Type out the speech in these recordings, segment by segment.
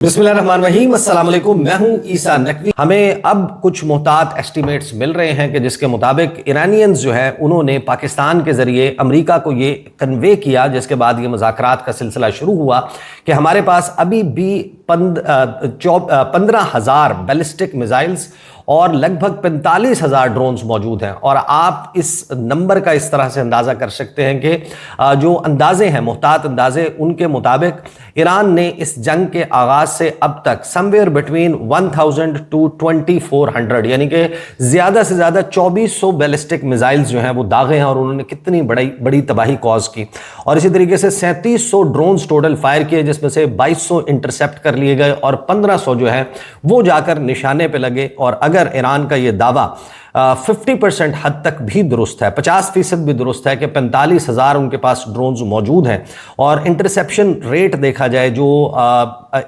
बिस्मिल्लाहिर्रहमानिर्रहीम, अस्सलाम वालेकुम। मैं हूं ईसा नकवी। हमें अब कुछ मुहतात एस्टिमेट्स मिल रहे हैं कि जिसके मुताबिक ईरानियंस जो है उन्होंने पाकिस्तान के ज़रिए अमेरिका को ये कन्वे किया, जिसके बाद ये मुज़ाकरात का सिलसिला शुरू हुआ कि हमारे पास अभी भी 15,000 बैलिस्टिक मिसाइल्स और लगभग 45,000 ड्रोन्स मौजूद हैं। और आप इस नंबर का इस तरह से अंदाज़ा कर सकते हैं कि जो अंदाजे हैं, मुहतात अंदाजे, उनके मुताबिक ईरान ने इस जंग के आगाज़ से अब तक समवेयर बिटवीन 1000 टू 2400 यानी कि ज़्यादा से ज़्यादा 2400 बैलिस्टिक मिसाइल्स जो हैं वो दागे हैं, और उन्होंने कितनी बड़ी तबाही कॉज की। और इसी तरीके से 3700 ड्रोन्स टोटल फायर किए, जिसमें से 2200 इंटरसेप्ट कर लिए गए और 1500 जो है वो जाकर निशाने पे लगे। और अगर ईरान का ये दावा 50% हद तक भी दुरुस्त है, 50% भी दुरुस्त है कि 45,000 उनके पास ड्रोन्स मौजूद हैं, और इंटरसेप्शन रेट देखा जाए जो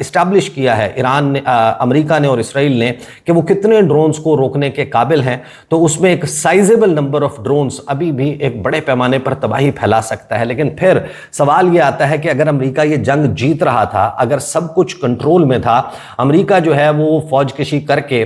इस्टेब्लिश किया है ईरान ने, अमेरिका ने और इसराइल ने, कि वो कितने ड्रोन्स को रोकने के काबिल हैं, तो उसमें एक साइजेबल नंबर ऑफ ड्रोन्स अभी भी एक बड़े पैमाने पर तबाही फैला सकता है। लेकिन फिर सवाल ये आता है कि अगर अमेरिका ये जंग जीत रहा था, अगर सब कुछ कंट्रोल में था, अमेरिका जो है वो फौजकशी करके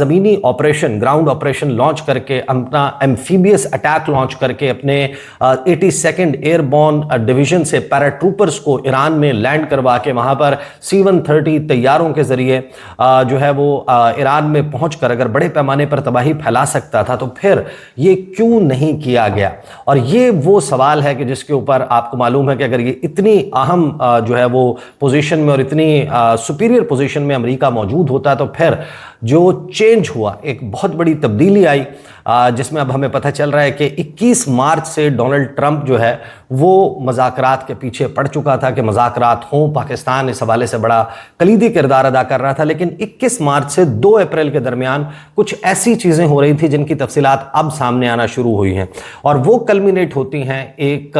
ज़मीनी ऑपरेशन, ग्राउंड ऑपरेशन लॉन्च करके, अपना एम्फीबियस अटैक लॉन्च करके, अपने 82nd एयरबॉर्न डिवीजन से पैराट्रूपर्स को ईरान में लैंड करवा के वहां पर C-130 तैयारों के जरिए जो है वो ईरान में पहुंचकर अगर बड़े पैमाने पर तबाही फैला सकता था, तो फिर ये क्यों नहीं किया गया? और ये वो सवाल है कि जिसके ऊपर आपको मालूम है कि अगर ये इतनी अहम जो है वो पोजीशन में और इतनी सुपीरियर पोजीशन में अमेरिका मौजूद होता, तो फिर जो चेंज हुआ, एक बहुत बड़ी तब्दीली आई, जिसमें अब हमें पता चल रहा है कि 21 मार्च से डोनाल्ड ट्रंप जो है वो मज़ाकरात के पीछे पड़ चुका था कि मज़ाकरात हों। पाकिस्तान इस हवाले से बड़ा कलीदी किरदार अदा कर रहा था, लेकिन 21 मार्च से 2 अप्रैल के दरमियान कुछ ऐसी चीज़ें हो रही थी जिनकी तफसीलात अब सामने आना शुरू हुई हैं, और वो कल्मिनेट होती हैं एक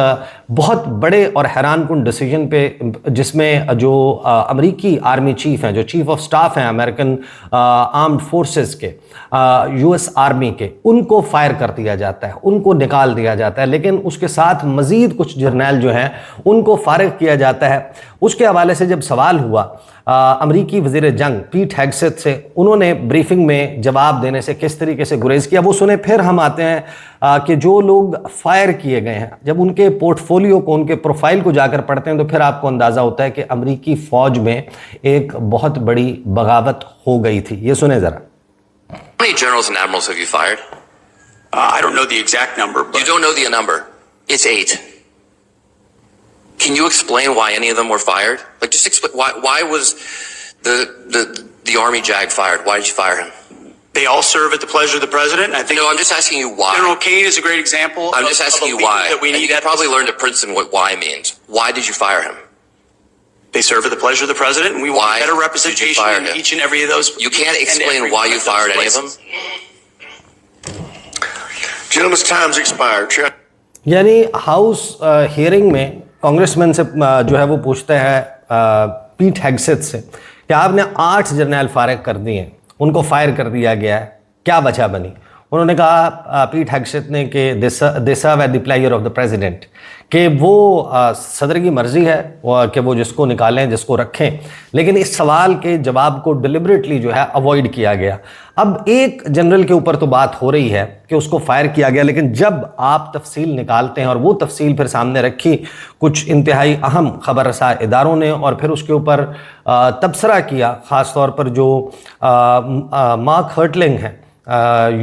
बहुत बड़े और हैरानकुन डिसीजन पे, जिसमें जो अमरीकी आर्मी चीफ हैं, जो चीफ ऑफ स्टाफ हैं अमेरिकन आर्म्ड फोर्सेस के, US आर्मी के, उनको फायर कर दिया जाता है, उनको निकाल दिया जाता है। लेकिन उसके साथ मजीद कुछ जर्नैल जो हैं उनको फारिग किया जाता है। उसके हवाले से जब सवाल हुआ अमरीकी वज़ीर जंग पीट हेगसेथ से, उन्होंने ब्रीफिंग में जवाब देने से किस तरीके से गुरेज किया वो सुने। फिर हम आते हैं कि जो लोग फायर किए गए हैं, जब उनके पोर्टफोलियो को, उनके प्रोफाइल को जाकर पढ़ते हैं, तो फिर आपको अंदाज़ा होता है कि अमरीकी फ़ौज में एक बहुत बड़ी बगावत हो गई थी। ये सुने ज़रा। How many generals and admirals have you fired? I don't know the exact number, but You don't know the number. It's 8. Can you explain why any of them were fired? Like, just explain why was the Army JAG fired? Why did you fire him? they all serve at the pleasure of the president. I think No, I'm just asking you why. General Kane is a great example. I'm just asking of a you leader why. that we And need you at probably this- learned at Princeton what why means. Why did you fire him? They serve at the pleasure of the president, and we Why want better did you representation fire in him? each and every of those. You can't and explain every why one you of those fired any of them? places. Gentleman's time's expired. यानी house hearing में congressman से जो है वो पूछते हैं Pete Hegseth से कि आपने 8 जर्नैल फारिग कर दिए, उनको फायर कर दिया गया है, क्या वजह बनी? उन्होंने कहा पीट हेगसेथ ने कि they serve at the pleasure of the president, कि वो सदर की मर्जी है कि वो जिसको निकालें, जिसको रखें। लेकिन इस सवाल के जवाब को डिलिबरेटली जो है अवॉइड किया गया। अब एक जनरल के ऊपर तो बात हो रही है कि उसको फायर किया गया, लेकिन जब आप तफसील निकालते हैं, और वो तफसील फिर सामने रखी कुछ इंतहाई अहम खबर रसा इदारों ने, और फिर उसके ऊपर तबसरा किया, ख़ास तौर पर जो मार्क हर्टलिंग हैं,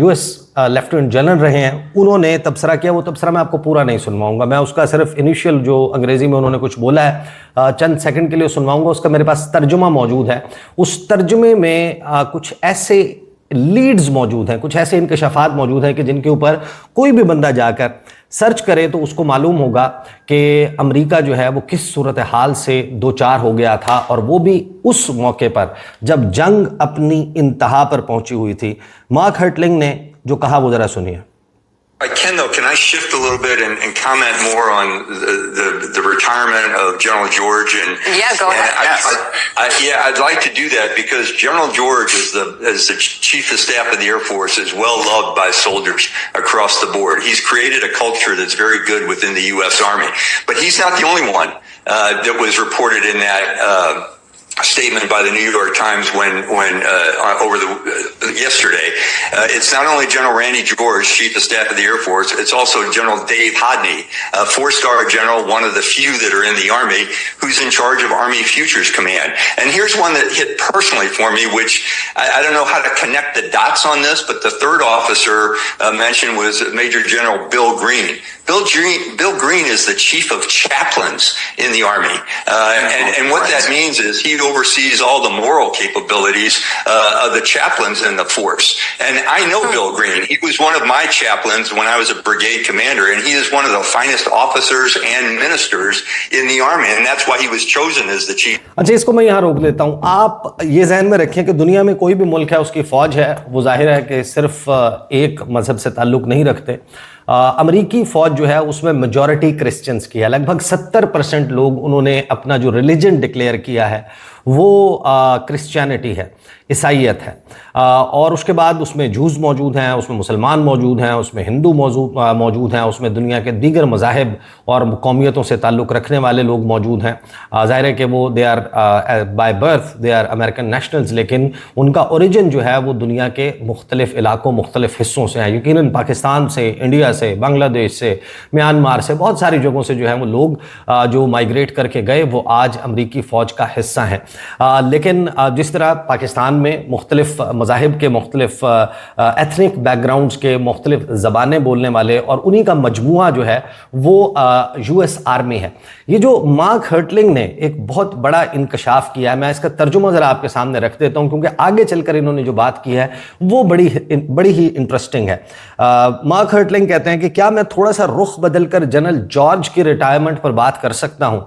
US लेफ्टिनेंट जनरल रहे हैं, उन्होंने तबसरा किया। वो तबसरा मैं आपको पूरा नहीं सुनवाऊंगा, मैं उसका सिर्फ इनिशियल जो अंग्रेज़ी में उन्होंने कुछ बोला है चंद सेकंड के लिए सुनवाऊंगा। उसका मेरे पास तर्जुमा मौजूद है। उस तर्जुमे में कुछ ऐसे लीड्स मौजूद हैं, कुछ ऐसे इंकशाफात मौजूद हैं कि जिनके ऊपर कोई भी बंदा जाकर सर्च करे तो उसको मालूम होगा कि अमेरिका जो है वो किस सूरत हाल से दो चार हो गया था, और वो भी उस मौके पर जब जंग अपनी इंतहा पर पहुंची हुई थी। मार्क हर्टलिंग ने जो कहा वो ज़रा सुनिए। Ken, though, can I shift a little bit and comment more on the retirement of General George? Yeah, go ahead. I'd like to do that because General George, as the Chief of Staff of the Air Force, is well loved by soldiers across the board. He's created a culture that's very good within the U.S. Army. But he's not the only one that was reported in that statement by the New York Times when over yesterday. It's not only General Randy George, Chief of Staff of the Air Force, it's also General Dave Hodney, a 4-star general, one of the few that are in the Army, who's in charge of Army Futures Command. And here's one that hit personally for me, which I don't know how to connect the dots on this, but the third officer mentioned was Major General Bill Green. Bill Green is the chief of chaplains in the Army. And what that means is he oversees all the moral capabilities of the chaplains in the force. And I know Bill Green. He was one of my chaplains when I was a brigade commander, and he is one of the finest officers and ministers in the Army. And that's why he was chosen as the chief. अच्छा, इसको मैं यहाँ रोक लेता हूँ. आप ये ज़हन में रखें कि दुनिया में कोई भी मुल्क है, उसकी फ़ौज है, वो जाहिर है कि सिर्फ एक मज़हब से ताल्लुक़ नहीं रखते. अमेरिकी फ़ौज जो है उसमें मेजॉरिटी क्रिश्चियंस की है. लगभग 70% लोग उन्होंने अपना जो रिलीजन डिक्लेयर किया है वो क्रिश्चियनिटी है, ईसाईयत है. और उसके बाद उसमें जूस मौजूद हैं, उसमें मुसलमान मौजूद हैं, उसमें हिंदू मौजूद हैं, उसमें दुनिया के दीगर मज़ाहिब और कौमियतों से ताल्लुक़ रखने वाले लोग मौजूद हैं. ज़ाहिर है कि वो they are by birth they are American nationals, लेकिन उनका ओरिजिन जो है वो दुनिया के मुख्तलिफ़ इलाकों, मुख्तलिफ़ हिस्सों से हैं. यकीनन पाकिस्तान से, इंडिया से, बांग्लादेश से, म्यांमार से, बहुत सारी जगहों से जो है वो लोग जो माइग्रेट करके गए वो आज अमरीकी फ़ौज का हिस्सा हैं. लेकिन जिस तरह पाकिस्तान में मुख्तलिफ़ मज़ाहिब के, मुख्तलिफ़ एथनिक बैकग्राउंड्स के, मुख्तलिफ़ ज़बानें बोलने वाले और उन्हीं का मजमूआ जो है वो US आर्मी है. ये जो मार्क हर्टलिंग ने एक बहुत बड़ा इंकशाफ किया है, मैं इसका तर्जुमा ज़रा आपके सामने रख देता हूँ क्योंकि आगे चलकर इन्होंने जो बात की है वो बड़ी ही इंटरेस्टिंग है. मार्क हर्टलिंग कहते हैं कि क्या मैं थोड़ा सा रुख बदलकर जनरल जॉर्ज की रिटायरमेंट पर बात कर सकता हूँ?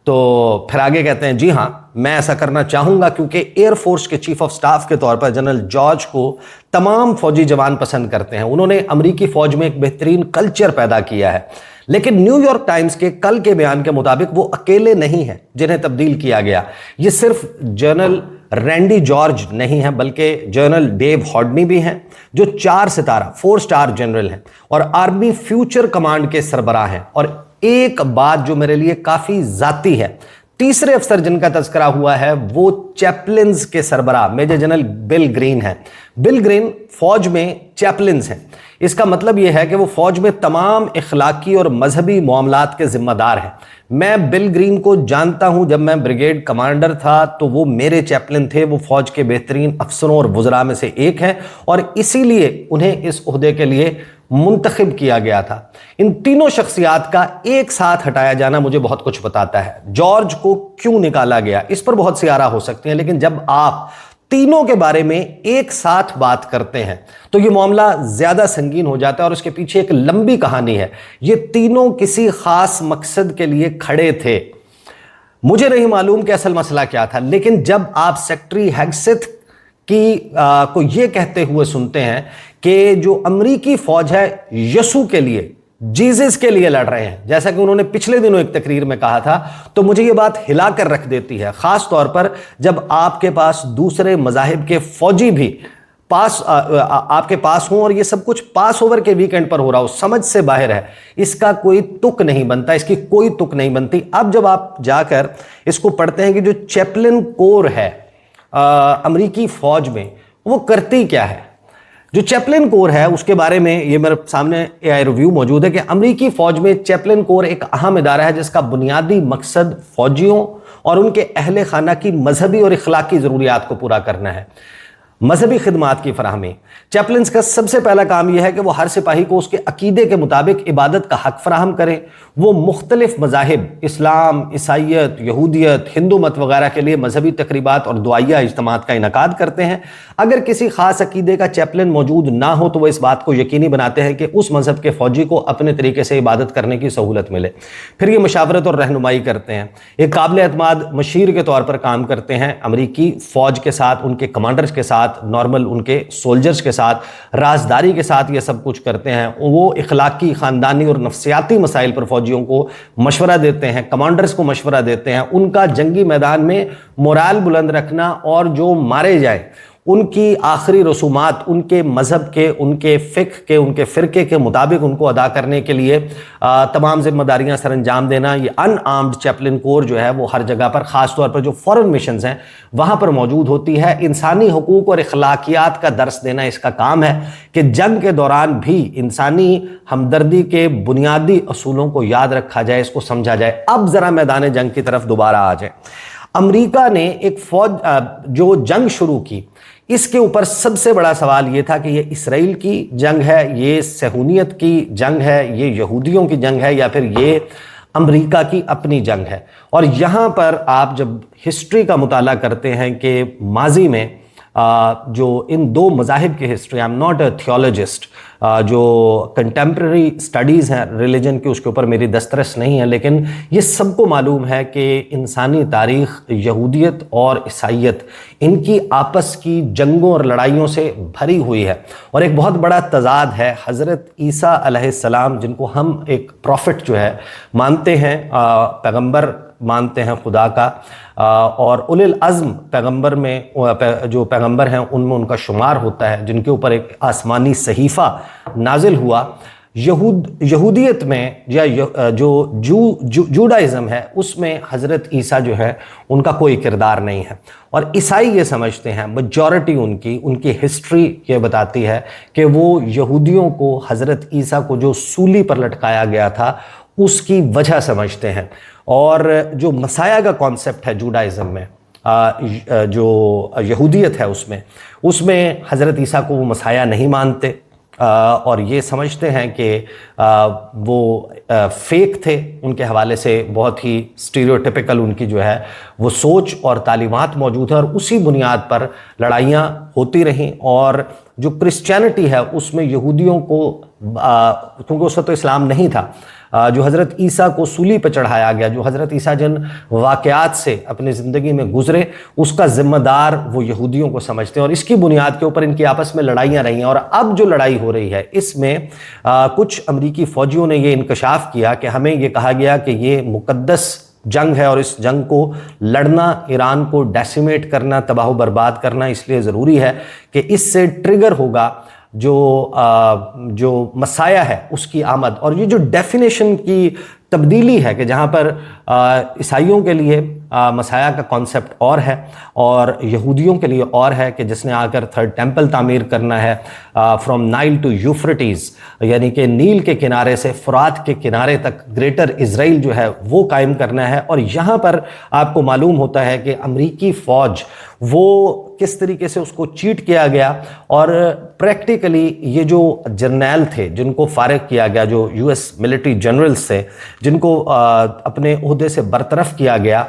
तो फिर आगे कहते हैं जी हाँ, मैं ऐसा करना चाहूँगा क्योंकि एयर फोर्स के चीफ ऑफ स्टाफ के तौर पर जनरल जॉर्ज को तमाम फौजी जवान पसंद करते हैं. उन्होंने अमेरिकी फ़ौज में एक बेहतरीन कल्चर पैदा किया है. लेकिन न्यूयॉर्क टाइम्स के कल के बयान के मुताबिक वो अकेले नहीं हैं जिन्हें तब्दील किया गया. ये सिर्फ जनरल रैंडी जॉर्ज नहीं है बल्कि जनरल डेव हॉडनी भी हैं जो 4 सितारा 4 स्टार जनरल हैं और आर्मी फ्यूचर कमांड के सरबराह हैं. और एक बात जो मेरे लिए काफ़ी ज़ाती है, तीसरे अफसर जिनका तज़किरा हुआ है वो चैपलिन्स के सरबराह मेजर जनरल बिल ग्रीन है. बिल ग्रीन फ़ौज में चैपलिन्स हैं. इसका मतलब यह है कि वो फ़ौज में तमाम इखलाकी और मजहबी मामलात के ज़िम्मेदार हैं. मैं बिल ग्रीन को जानता हूं. जब मैं ब्रिगेड कमांडर था तो वो मेरे चैपलिन थे. वो फ़ौज के बेहतरीन अफसरों और वज़रा में से एक हैं और इसीलिए उन्हें इस ओहदे के लिए मुंतखब किया गया था. इन तीनों शख्सियात का एक साथ हटाया जाना मुझे बहुत कुछ बताता है. जॉर्ज को क्यों निकाला गया, इस पर बहुत सी आरा हो सकती हैं, लेकिन जब आप तीनों के बारे में एक साथ बात करते हैं तो ये मामला ज्यादा संगीन हो जाता है और उसके पीछे एक लंबी कहानी है. ये तीनों किसी खास मकसद के लिए खड़े थे. मुझे नहीं मालूम कि असल मसला क्या था, लेकिन जब आप सेक्रेटरी हेग्सेथ को ये कहते हुए सुनते हैं कि जो अमरीकी फौज है यसू के लिए, जीसस के लिए लड़ रहे हैं, जैसा कि उन्होंने पिछले दिनों एक तकरीर में कहा था, तो मुझे ये बात हिला कर रख देती है. खास तौर पर जब आपके पास दूसरे मज़ाहिब के फौजी भी आपके पास हों और ये सब कुछ पास ओवर के वीकेंड पर हो रहा हो. समझ से बाहर है. इसका कोई तुक नहीं बनता, इसकी कोई तुक नहीं बनती. अब जब आप जाकर इसको पढ़ते हैं कि जो चैपलिन कोर है अमरीकी फौज में, वो करती क्या है. जो चैपलिन कोर है उसके बारे में ये मेरे सामने AI रिव्यू मौजूद है कि अमरीकी फौज में चैपलिन कोर एक अहम इदारा है जिसका बुनियादी मकसद फौजियों और उनके अहले खाना की मजहबी और इखलाकी ज़रूरियात को पूरा करना है. मजहबी खिदमात की फराहमी. चैपलिन्स का सबसे पहला काम यह है कि वो हर सिपाही को उसके अकीदे के मुताबिक इबादत का हक फराहम करें. वो मुख्तलिफ मज़ाहिब, इस्लाम, ईसाइयत, यहूदियत, हिंदू मत वगैरह के लिए मजहबी तकरीबात और दुआया इज्तिमात का इनकाद करते हैं. अगर किसी खास अकीदे का चैपलिन मौजूद ना हो तो वो इस बात को यकीनी बनाते हैं कि उस मजहब के फौजी को अपने तरीके से इबादत करने की सहूलत मिले. फिर ये मशावरत और रहनुमाई करते हैं. एक काबिल एतमाद मशीर के तौर पर काम करते हैं अमरीकी फ़ौज के साथ, उनके कमांडर्स के साथ, नॉर्मल उनके सोल्जर्स के साथ, राजदारी के साथ ये सब कुछ करते हैं. वो इखलाकी, ख़ानदानी और नफ्सियाती मसाइल पर फौजियों को मशवरा देते हैं, कमांडर्स को मशवरा देते हैं. उनका जंगी मैदान में मोराल बुलंद रखना और जो मारे जाए ان کی آخری رسومات ان کے مذہب کے، ان کے فقہ کے، ان کے فرقے کے مطابق ان کو ادا کرنے کے لیے تمام ذمہ داریاں سر انجام دینا. یہ ان آرمڈ چیپلن کور جو ہے وہ ہر جگہ پر، خاص طور پر جو فورن مشنز ہیں وہاں پر موجود ہوتی ہے. انسانی حقوق اور اخلاقیات کا درس دینا اس کا کام ہے کہ جنگ کے دوران بھی انسانی ہمدردی کے بنیادی اصولوں کو یاد رکھا جائے، اس کو سمجھا جائے. اب ذرا میدان جنگ کی طرف دوبارہ آ جائیں. امریکہ نے ایک فوج جو جنگ شروع کی، اس کے اوپر سب سے بڑا سوال یہ تھا کہ یہ اسرائیل کی جنگ ہے، یہ صہیونیت کی جنگ ہے، یہ یہودیوں کی جنگ ہے، یا پھر یہ امریکہ کی اپنی جنگ ہے. اور یہاں پر آپ جب ہسٹری کا مطالعہ کرتے ہیں کہ ماضی میں جو ان دو مذاہب کی history, I am not a theologist, جو کنٹمپرری سٹڈیز ہیں ریلیجن کی اس کے اوپر میری دسترس نہیں ہے، لیکن یہ سب کو معلوم ہے کہ انسانی تاریخ یہودیت اور عیسائیت ان کی آپس کی جنگوں اور لڑائیوں سے بھری ہوئی ہے. اور ایک بہت بڑا تضاد ہے. حضرت عیسیٰ علیہ السلام جن کو ہم ایک پروفٹ جو ہے مانتے ہیں، پیغمبر مانتے ہیں خدا کا، اور اولی العزم پیغمبر میں جو پیغمبر ہیں ان میں ان کا شمار ہوتا ہے، جن کے اوپر ایک آسمانی صحیفہ نازل ہوا. یہودیت میں یا جو جوڈائزم ہے اس میں حضرت عیسیٰ جو ہے ان کا کوئی کردار نہیں ہے. اور عیسائی یہ سمجھتے ہیں، میجورٹی ان کی ہسٹری یہ بتاتی ہے کہ وہ یہودیوں کو حضرت عیسیٰ کو جو سولی پر لٹکایا گیا تھا اس کی وجہ سمجھتے ہیں. اور جو مسیح کا کانسیپٹ ہے جوڈائزم میں، جو یہودیت ہے اس میں حضرت عیسیٰ کو وہ مسیح نہیں مانتے، اور یہ سمجھتے ہیں کہ وہ فیک تھے. ان کے حوالے سے بہت ہی سٹیریوٹیپیکل ان کی جو ہے وہ سوچ اور تعلیمات موجود ہے، اور اسی بنیاد پر لڑائیاں ہوتی رہیں. اور جو کرسچینٹی ہے اس میں یہودیوں کو، کیونکہ اس وقت تو اسلام نہیں تھا، جو حضرت عیسیٰ کو سولی پہ چڑھایا گیا، جو حضرت عیسیٰ جن واقعات سے اپنی زندگی میں گزرے، اس کا ذمہ دار وہ یہودیوں کو سمجھتے ہیں. اور اس کی بنیاد کے اوپر ان کی آپس میں لڑائیاں رہی ہیں. اور اب جو لڑائی ہو رہی ہے اس میں کچھ امریکی فوجیوں نے یہ انکشاف کیا کہ ہمیں یہ کہا گیا کہ یہ مقدس جنگ ہے، اور اس جنگ کو لڑنا، ایران کو ڈیسیمیٹ کرنا، تباہ و برباد کرنا اس لیے ضروری ہے کہ اس سے ٹریگر ہوگا جو مسیح ہے اس کی آمد. اور یہ جو ڈیفینیشن کی تبدیلی ہے کہ جہاں پر عیسائیوں کے لیے مسیح کا کانسیپٹ اور ہے اور یہودیوں کے لیے اور ہے کہ جس نے آ کر تھرڈ ٹیمپل تعمیر کرنا ہے فرام نائل ٹو یوفرٹیز، یعنی کہ نیل کے کنارے سے فرات کے کنارے تک گریٹر اسرائیل جو ہے وہ قائم کرنا ہے. اور یہاں پر آپ کو معلوم ہوتا ہے کہ امریکی فوج وہ کس طریقے سے اس کو چیٹ کیا گیا. اور پریکٹیکلی یہ جو جرنیل تھے جن کو فارغ کیا گیا، جو یو ایس ملٹری جنرلز تھے جن کو اپنے عہدے سے برطرف کیا گیا،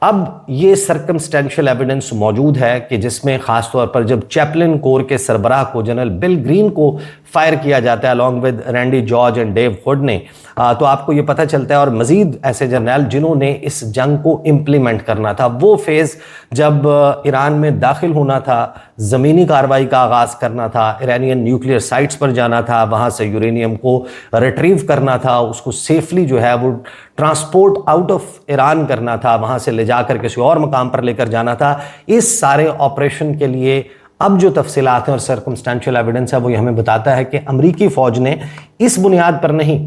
اب یہ سرکمسٹینشل ایویڈنس موجود ہے کہ جس میں خاص طور پر جب چیپلن کور کے سربراہ کو جنرل بل گرین کو فائر کیا جاتا ہے along with Randy George and Dave Hood نے، تو آپ کو یہ پتہ چلتا ہے، اور مزید ایسے جرنیل جنہوں نے اس جنگ کو امپلیمنٹ کرنا تھا. وہ فیز جب ایران میں داخل ہونا تھا، زمینی کارروائی کا آغاز کرنا تھا، ایرانین نیوکلیئر سائٹس پر جانا تھا، وہاں سے یورینیم کو ریٹریو کرنا تھا، اس کو سیفلی جو ہے وہ ٹرانسپورٹ آؤٹ آف ایران کرنا تھا، وہاں سے لے جا کر کسی اور مقام پر لے کر جانا تھا. اس سارے آپریشن کے لیے اب جو تفصیلات ہیں اور سرکمسٹینشل ایویڈنس ہے وہ یہ ہمیں بتاتا ہے کہ امریکی فوج نے اس بنیاد پر نہیں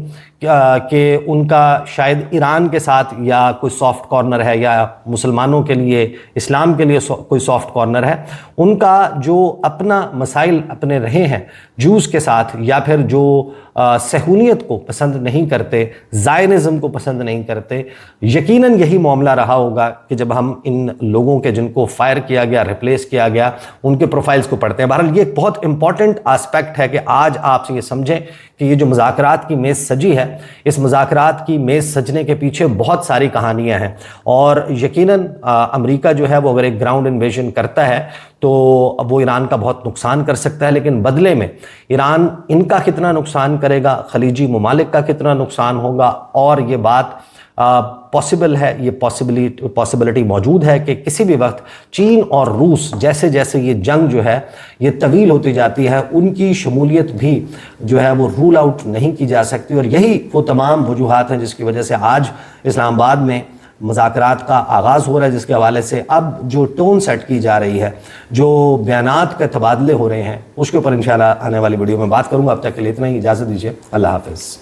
کہ ان کا شاید ایران کے ساتھ یا کوئی سافٹ کارنر ہے یا مسلمانوں کے لیے، اسلام کے لیے کوئی سافٹ کارنر ہے، ان کا جو اپنا مسائل اپنے رہے ہیں جوز کے ساتھ، یا پھر جو صہیونیت کو پسند نہیں کرتے، زائنزم کو پسند نہیں کرتے، یقیناً یہی معاملہ رہا ہوگا کہ جب ہم ان لوگوں کے جن کو فائر کیا گیا، ریپلیس کیا گیا، ان کے پروفائلز کو پڑھتے ہیں. بہرحال یہ ایک بہت امپورٹنٹ آسپیکٹ ہے کہ آج آپ سے یہ سمجھیں کہ یہ جو مذاکرات کی میز سجی ہے، اس مذاکرات کی میز سجنے کے پیچھے بہت ساری کہانیاں ہیں. اور یقیناً امریکہ جو ہے وہ اگر ایک گراؤنڈ انویژن کرتا ہے تو وہ ایران کا بہت نقصان کر سکتا ہے، لیکن بدلے میں ایران ان کا کتنا نقصان کرے گا، خلیجی ممالک کا کتنا نقصان ہوگا. اور یہ بات پاسبل ہے، یہ پاسبلٹی موجود ہے کہ کسی بھی وقت چین اور روس جیسے جیسے یہ جنگ جو ہے یہ طویل ہوتی جاتی ہے، ان کی شمولیت بھی جو ہے وہ رول آؤٹ نہیں کی جا سکتی. اور یہی وہ تمام وجوہات ہیں جس کی وجہ سے آج اسلام آباد میں مذاکرات کا آغاز ہو رہا ہے، جس کے حوالے سے اب جو ٹون سیٹ کی جا رہی ہے، جو بیانات کے تبادلے ہو رہے ہیں، اس کے اوپر انشاءاللہ آنے والی ویڈیو میں بات کروں گا۔ اب تک کے لیے اتنا ہی، اجازت دیجیے، اللہ حافظ۔